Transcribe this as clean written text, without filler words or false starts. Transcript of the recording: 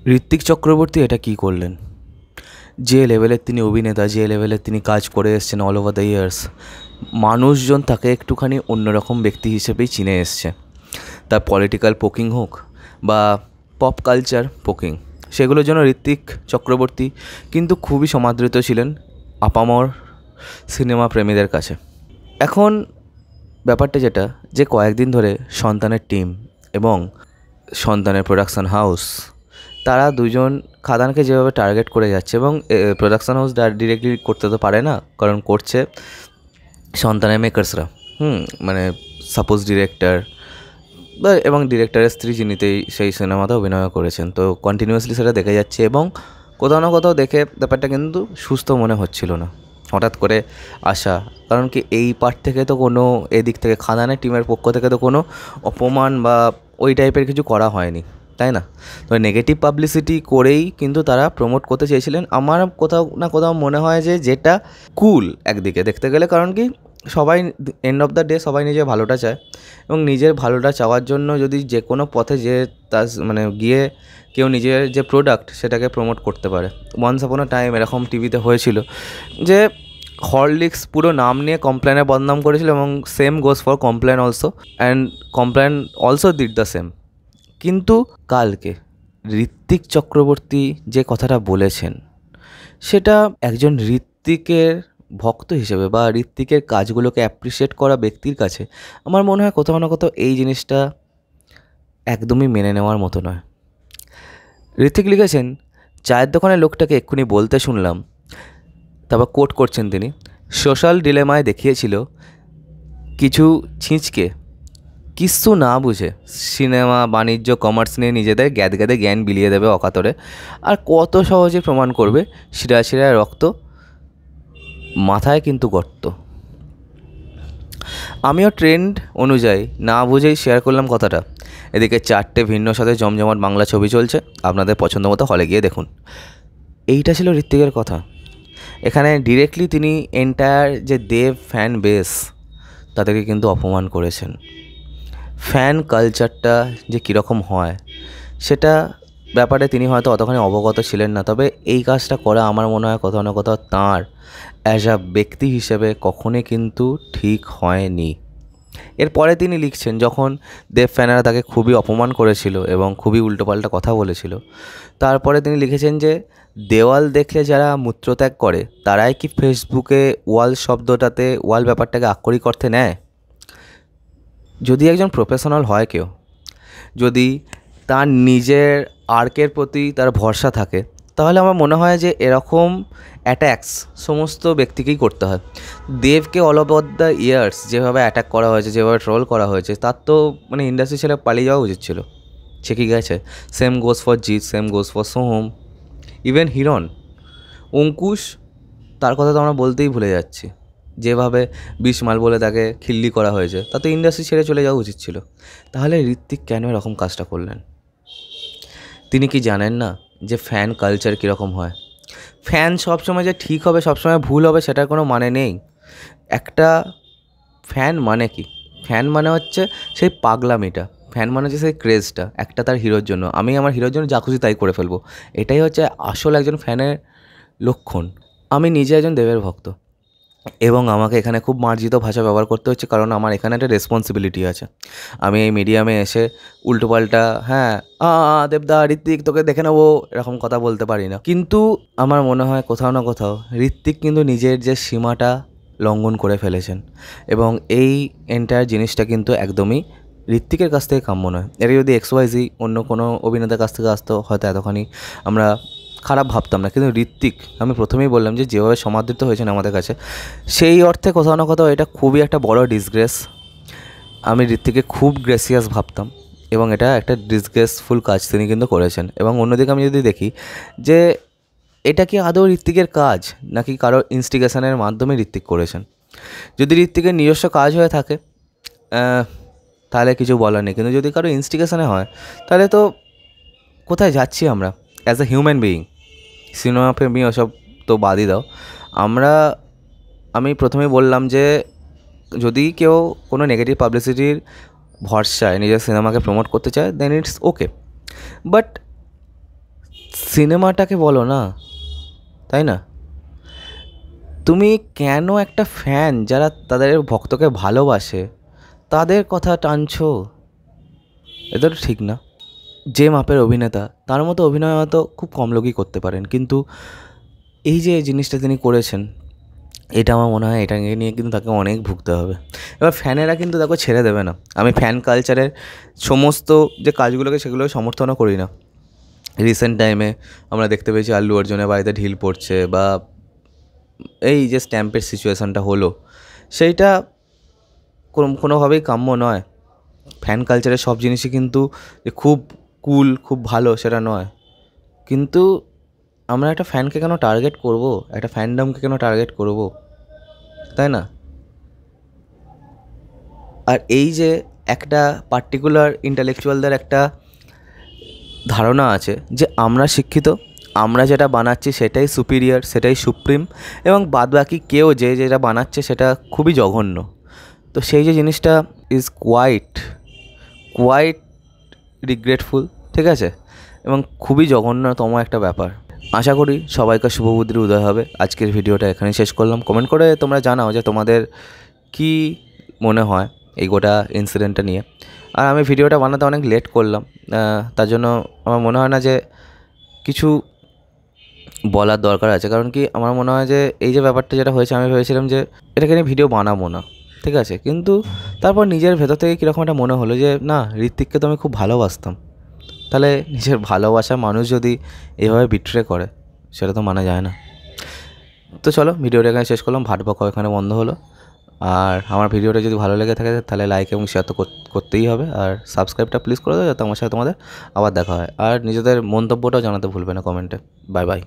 ঋত্বিক চক্রবর্তী এটা কী করলেন? যে লেভেলের তিনি অভিনেতা, যে লেভেলের তিনি কাজ করে এসেছেন অল ওভার দ্য ইয়ার্স, মানুষজন তাকে একটুখানি অন্যরকম ব্যক্তি হিসেবেই চিনে এসছে। তার পলিটিক্যাল পোকিং হোক বা পপ কালচার পোকিং, সেগুলোর জন্য ঋত্বিক চক্রবর্তী কিন্তু খুবই সমাদৃত ছিলেন আপামর সিনেমা প্রেমীদের কাছে। এখন ব্যাপারটা যেটা, যে কয়েকদিন ধরে সন্তানের টিম এবং সন্তানের প্রোডাকশান হাউস, তারা দুজন খাদানকে যেভাবে টার্গেট করে যাচ্ছে, এবং প্রোডাকশান হাউস ডিরেক্টলি করতে তো পারে না, কারণ করছে সন্তানের মেকার্সরা। মানে সাপোজ ডিরেক্টর এবং ডিরেক্টরের স্ত্রী, যিনিতেই সেই সিনেমাতে অভিনয় করেছেন, তো কন্টিনিউয়াসলি সেটা দেখে যাচ্ছে এবং কোথাও না কোথাও দেখে ব্যাপারটা কিন্তু সুস্থ মনে হচ্ছিল না হঠাৎ করে আসা। কারণ কি, এই পার্ট থেকে তো কোনো, এদিক থেকে খাদানের টিমের পক্ষ থেকে তো কোনো অপমান বা ওই টাইপের কিছু করা হয়নি, তাই না? তো নেগেটিভ পাবলিসিটি করেই কিন্তু তারা প্রমোট করতে চেয়েছিলেন। আমার কোথাও না কোথাও মনে হয় যে যেটা কুল একদিকে দেখতে গেলে, কারণ কি সবাই এন্ড অফ দ্য ডে সবাই নিজের ভালোটা চায়, এবং নিজের ভালোটা চাওয়ার জন্য যদি যে কোনো পথে যে তার মানে গিয়ে কেউ নিজের যে প্রোডাক্ট সেটাকে প্রমোট করতে পারে। ওয়ান্স আপন আ টাইম এরকম টিভিতে হয়েছিল যে হরলিক্স পুরো নাম নিয়ে কমপ্লেনে বদনাম করেছিল, এবং same goes for complain also, and complain also did the same. কিন্তু কালকে ঋত্বিক চক্রবর্তী যে কথাটা বলেছেন, সেটা একজন ঋত্বিকের ভক্ত হিসেবে বা ঋত্বিকের কাজগুলোকে অ্যাপ্রিসিয়েট করা ব্যক্তির কাছে আমার মনে হয় কোথাও না কোথাও এই জিনিসটা একদমই মেনে নেওয়ার মতো নয়। ঋত্বিক লিখেছেন, চায়ের দোকানের লোকটাকে এক্ষুনি বলতে শুনলাম, তারপর কোট করছেন তিনি, সোশ্যাল ডিলেমায় দেখিয়েছিল কিছু ছিঁচকে কিচ্ছু না বুঝে সিনেমা, বাণিজ্য, কমার্স নিয়ে নিজেদের গ্যাদে জ্ঞান বিলিয়ে দেবে অকাতরে, আর কত সহজে প্রমাণ করবে শিরায় শিরায় রক্ত, মাথায় কিন্তু গর্ত। আমিও ট্রেন্ড অনুযায়ী না বুঝেই শেয়ার করলাম কথাটা। এদিকে 4টে ভিন্ন সাথে জমজমাট বাংলা ছবি চলছে, আপনাদের পছন্দ মতো হলে গিয়ে দেখুন। এইটা ছিল ঋত্বিকের কথা। এখানে ডিরেক্টলি তিনি এন্টায়ার যে দেব ফ্যান বেস, তাদেরকে কিন্তু অপমান করেছেন। ফ্যান কালচারটা যে কীরকম হয় সেটা ব্যাপারে তিনি হয়তো অতখানি অবগত ছিলেন না, তবে এই কাজটা করা আমার মনে হয় কোথাও না কোথাও তাঁর অ্যাজ আ ব্যক্তি হিসেবে কখনোই কিন্তু ঠিক হয়নি। এরপরে তিনি লিখছেন, যখন দেব ফ্যানেরা তাকে খুবই অপমান করেছিল এবং খুবই উল্টোপাল্টা কথা বলেছিল, তারপরে তিনি লিখেছেন যে দেওয়াল দেখলে যারা মূত্রত্যাগ করে তারাই কি ফেসবুকে ওয়াল শব্দটাতে, ওয়াল ব্যাপারটাকে আক্ষরিক অর্থে নেয়? যদি একজন প্রফেশনাল হয় কেউ, যদি তার নিজের আর্কের প্রতি তার ভরসা থাকে, তাহলে আমার মনে হয় যে এরকম অ্যাট্যাকস সমস্ত ব্যক্তিকেই করতে হয়। দেবকে অল ওভার দ্য ইয়ার্স যেভাবে অ্যাটাক করা হয়েছে, যেভাবে ট্রোল করা হয়েছে, তার তো মানে ইন্ডাস্ট্রি ছেড়ে পালিয়ে যাওয়া উচিত ছিল। সে কি গেছে? Same goes for Jeet, same goes for Soham, even Hiran, Ankush, তার কথা তো আমরা বলতেই ভুলে যাচ্ছি। যেভাবে 20 মাল বলে তাকে খিল্লি করা হয়েছে, তাতে ইন্ডাস্ট্রি ছেড়ে চলে যাওয়া উচিত ছিল। তাহলে ঋত্বিক কেন এরকম কাজটা করলেন? তিনি কি জানেন না যে ফ্যান কালচার কীরকম হয়? ফ্যান সবসময় যে ঠিক হবে, সবসময় ভুল হবে, সেটার কোনো মানে নেই। একটা ফ্যান মানে কি? ফ্যান মানে হচ্ছে সেই পাগলামিটা, ফ্যান মানে হচ্ছে সেই ক্রেজটা একটা তার হিরোর জন্য। আমি আমার হিরোর জন্য যা খুশি তাই করে ফেলবো, এটাই হচ্ছে আসল একজন ফ্যানের লক্ষণ। আমি নিজে একজন দেবের ভক্ত, এবং আমাকে এখানে খুব মার্জিত ভাষা ব্যবহার করতে হচ্ছে, কারণ আমার এখানে একটা রেসপন্সিবিলিটি আছে। আমি এই মিডিয়ামে এসে উল্টোপাল্টা দেবদা, ঋত্বিক তোকে দেখে নেবো, এরকম কথা বলতে পারি না। কিন্তু আমার মনে হয় কোথাও না কোথাও ঋত্বিক কিন্তু নিজের যে সীমাটা লঙ্ঘন করে ফেলেছেন, এবং এই এন্টায়ার জিনিসটা কিন্তু একদমই ঋত্বিকের কাছ থেকে কাম্য নয়। এটা যদি XYZ অন্য কোনো অভিনেতার কাছ থেকে আসতো, হয়তো এতখানি আমরা খারাপ ভাবতাম না। কিন্তু ঋত্বিক, আমি প্রথমেই বললাম যে যেভাবে সমাদৃত হয়েছেন আমাদের কাছে, সেই অর্থে কোথাও না কোথাও এটা খুবই একটা বড় ডিসগ্রেস। আমি ঋত্বিককে খুব গ্রেসিয়াস ভাবতাম, এবং এটা একটা ডিসগ্রেসফুল কাজ তিনি কিন্তু করেছেন। এবং অন্যদিকে আমি যদি দেখি যে এটা কি আদৌ ঋত্বিকের কাজ, নাকি কারো ইনস্টিগেশনের মাধ্যমে ঋত্বিক করেছেন? যদি ঋত্বিকের নিজস্ব কাজ হয়ে থাকে তাহলে কিছু বলার নেই, কিন্তু যদি কারো ইনস্টিগেশনে হয়, তাহলে তো কোথায় যাচ্ছি আমরা as a human being? Cinema প্রেমী ওসব তো বাদই দাও। আমি প্রথমেই বললাম যে যদি কেউ কোনো নেগেটিভ পাবলিসিটির ভরসায় নিজের সিনেমাকে প্রমোট করতে চায়, দেন ইটস ওকে। বাট সিনেমাটাকে বলো না, তাই না? তুমি কেন একটা ফ্যান যারা তাদের ভক্তকে ভালোবাসে তাদের কথা টানছো? এটা তো ঠিক না। যে মাপের অভিনেতা তার মতো অভিনয় হয়তো খুব কম লোকই করতে পারেন, কিন্তু এই যে জিনিসটা তিনি করেছেন, এটা আমার মনে হয় এটা নিয়ে কিন্তু তাকে অনেক ভুগতে হবে। এবার ফ্যানেরা কিন্তু দেখো ছেড়ে দেবে না। আমি ফ্যান কালচারের সমস্ত যে কাজগুলোকে সেগুলো সমর্থনও করি না। রিসেন্ট টাইমে আমরা দেখতে পেয়েছি আল্লু অর্জুনের বাড়িতে ঢিল পড়ছে, বা এই যে স্ট্যাম্পের সিচুয়েশানটা হলো, সেইটা কোনোভাবেই কাম্য নয়। ফ্যান কালচারের সব জিনিসই কিন্তু যে খুব কুল, খুব ভালো সেটা নয়। কিন্তু আমরা একটা ফ্যানকে কেন টার্গেট করব, একটা ফ্যান্ডমকে কেন টার্গেট করব, তাই না? আর এই যে একটা পার্টিকুলার ইন্টেলেকচুয়ালদের একটা ধারণা আছে যে আমরা শিক্ষিত, আমরা যেটা বানাচ্ছি সেটাই সুপিরিয়র, সেটাই সুপ্রিম, এবং বাদবাকি কেউ যে যেটা বানাচ্ছে সেটা খুবই জঘন্য। তো সেই যে জিনিসটা ইজ কোয়াইট রিগ্রেটফুল, ঠিক আছে, এবং খুবই জঘন্যতম একটা ব্যাপার। আশা করি সবাইকার শুভবুদ্ধির উদয় হবে। আজকের ভিডিওটা এখানেই শেষ করলাম। কমেন্ট করে তোমরা জানাও যে তোমাদের কি মনে হয় এই গোটা ইনসিডেন্টটা নিয়ে। আর আমি ভিডিওটা বানাতে অনেক লেট করলাম, তার জন্য আমার মনে হয় না যে কিছু বলার দরকার আছে। কারণ কি, আমার মনে হয় যে এই যে ব্যাপারটা যেটা হয়েছে, আমি ভেবেছিলাম যে এটাকে নিয়ে ভিডিও বানাবো না, ঠিক আছে, কিন্তু তারপর নিজের ভেতর থেকে কীরকম একটা মনে হলো যে না, ঋত্বিককে তো আমি খুব ভালোবাসতাম, তাহলে নিজের ভালোবাসার মানুষ যদি এভাবে বিট্রে করে, সেটা তো মানা যায় না। তো চলো, ভিডিওটা এখানে শেষ করলাম। ভাট বকা এখানে বন্ধ হলো। আর আমার ভিডিওটা যদি ভালো লেগে থাকে তাহলে লাইক এবং শেয়ার তো করতেই হবে, আর সাবস্ক্রাইবটা প্লিজ করে দাও যাতে আমার সাথে তোমাদের আবার দেখা হয়। আর নিজেদের মন্তব্যটাও জানাতে ভুলবে না কমেন্টে। Bye bye.